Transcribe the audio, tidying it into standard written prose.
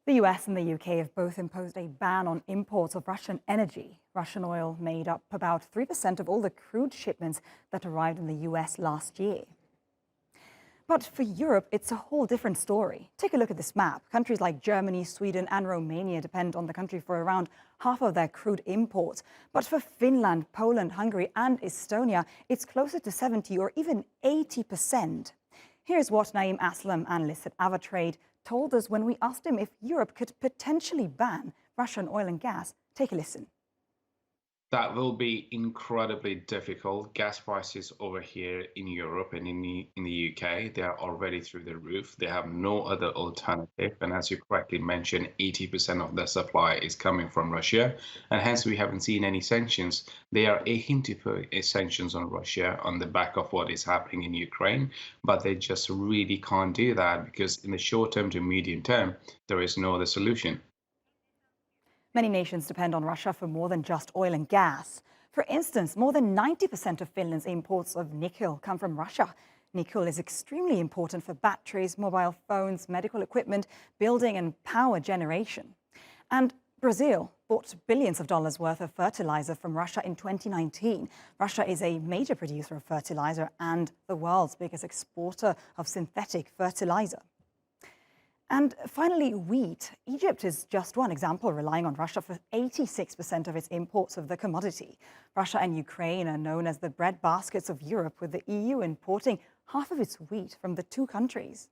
The US and the UK have both imposed a ban on imports of Russian energy. Russian oil made up about 3% of all the crude shipments that arrived in the US last year. But for Europe, it's a whole different story. Take a look at this map. Countries like Germany, Sweden and Romania depend on the country for around half of their crude imports. But for Finland, Poland, Hungary and Estonia, it's closer to 70 or even 80%. Here's what Naeem Aslam, analyst at Avatrade, told us when we asked him if Europe could potentially ban Russian oil and gas. Take a listen. That will be incredibly difficult. Gas prices over here in Europe and in the UK, they are already through the roof. They have no other alternative. And as you correctly mentioned, 80% of their supply is coming from Russia. And hence, we haven't seen any sanctions. They are aiming to put sanctions on Russia on the back of what is happening in Ukraine. But they just really can't do that because in the short term to medium term, there is no other solution. Many nations depend on Russia for more than just oil and gas. For instance, more than 90% of Finland's imports of nickel come from Russia. Nickel is extremely important for batteries, mobile phones, medical equipment, building and power generation. And Brazil bought billions of dollars worth of fertilizer from Russia in 2019. Russia is a major producer of fertilizer and the world's biggest exporter of synthetic fertilizer. And finally, wheat. Egypt is just one example, relying on Russia for 86% of its imports of the commodity. Russia and Ukraine are known as the breadbaskets of Europe, with the EU importing half of its wheat from the two countries.